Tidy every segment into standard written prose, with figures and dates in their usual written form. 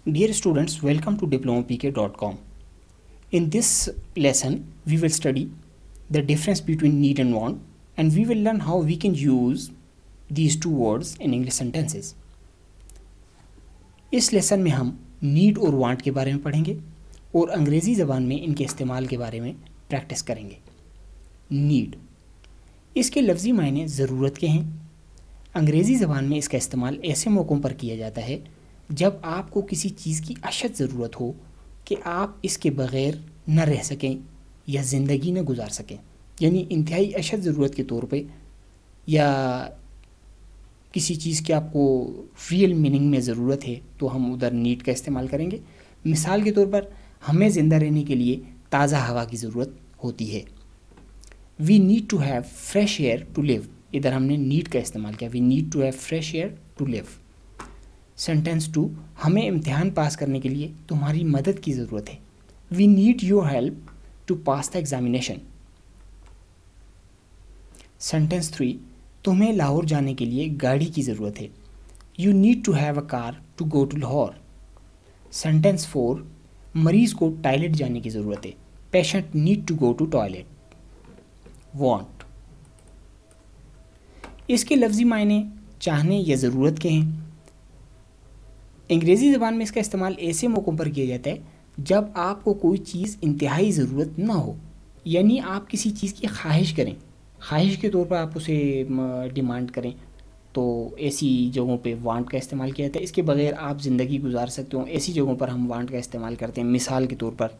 Dear students, welcome to diplomapk.com. In this lesson, we will study the difference between need and want, and we will learn how we can use these two words in English sentences. इस lesson में हम need और want के बारे में पढ़ेंगे और अंग्रेज़ी ज़बान में इनके इस्तेमाल के बारे में प्रैक्टिस करेंगे. नीड, इसके लफ्ज़ी मायने ज़रूरत के हैं. अंग्रेज़ी ज़बान में इसका इस्तेमाल ऐसे मौक़ों पर किया जाता है जब आपको किसी चीज़ की अशद ज़रूरत हो कि आप इसके बग़ैर न रह सकें या ज़िंदगी न गुजार सकें. यानी इंतहाई अशद ज़रूरत के तौर पे या किसी चीज़ की आपको रियल मीनिंग में ज़रूरत है तो हम उधर नीड का इस्तेमाल करेंगे. मिसाल के तौर पर हमें ज़िंदा रहने के लिए ताज़ा हवा की ज़रूरत होती है. We need to have fresh air to live. इधर हमने नीड का इस्तेमाल किया. We need to have fresh air to live. Sentence 2, हमें इम्तिहान पास करने के लिए तुम्हारी मदद की ज़रूरत है. We need your help to pass the examination. Sentence 3, तुम्हें लाहौर जाने के लिए गाड़ी की ज़रूरत है. You need to have a car to go to Lahore. Sentence 4, मरीज़ को टॉयलेट जाने की ज़रूरत है. Patient need to go to toilet. Want, इसके लफ्ज़ी मायने चाहने या ज़रूरत के हैं. अंग्रेज़ी ज़बान में इसका इस्तेमाल ऐसे मौक़ों पर किया जाता है जब आपको कोई चीज़ इंतहाई ज़रूरत ना हो. यानी आप किसी चीज़ की ख्वाहिश करें, ख्वाहिश के तौर पर आप उसे डिमांड करें, तो ऐसी जगहों पे वांट का इस्तेमाल किया जाता है. इसके बगैर आप ज़िंदगी गुजार सकते हो, ऐसी जगहों पर हम वांट का इस्तेमाल करते हैं. मिसाल के तौर पर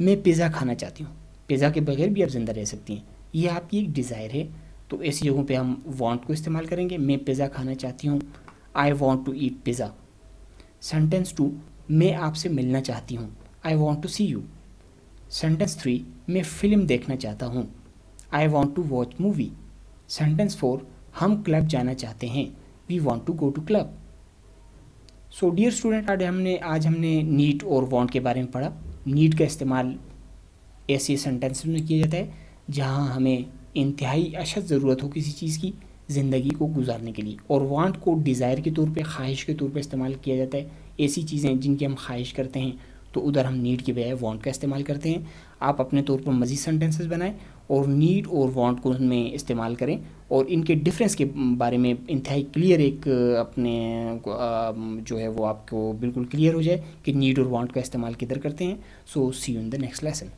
मैं पिज़्ज़ा खाना चाहती हूँ. पिज़्ज़ा के बगैर भी आप ज़िंदा रह सकती हैं. ये आपकी एक डिज़ायर है, तो ऐसी जगहों पे हम वांट को इस्तेमाल करेंगे. मैं पिज़्ज़ा खाना चाहती हूँ. I want to eat pizza. Sentence 2, मैं आपसे मिलना चाहती हूँ. I want to see you. Sentence 3, मैं फ़िल्म देखना चाहता हूँ. I want to watch movie. Sentence 4, हम क्लब जाना चाहते हैं. We want to go to club. So dear student, आज हमने नीड और वॉन्ट के बारे में पढ़ा. नीड का इस्तेमाल ऐसे सेंटेंस में किया जाता है जहाँ हमें इंतहाई अशद ज़रूरत हो किसी चीज़ की ज़िंदगी को गुजारने के लिए, और वांट को डिज़ायर के तौर पे, ख्वाहिश के तौर पे इस्तेमाल किया जाता है. ऐसी चीज़ें जिनकी हम ख्वाहिश करते हैं तो उधर हम नीड के बजाय वांट का इस्तेमाल करते हैं. आप अपने तौर पर मज़ीद सेंटेंसेस बनाएं और नीड और वांट को उनमें इस्तेमाल करें और इनके डिफरेंस के बारे में इंतहाई क्लियर एक अपने जो है वो आपको बिल्कुल क्लियर हो जाए कि नीड और वांट का इस्तेमाल किधर करते हैं. So see you in the next lesson.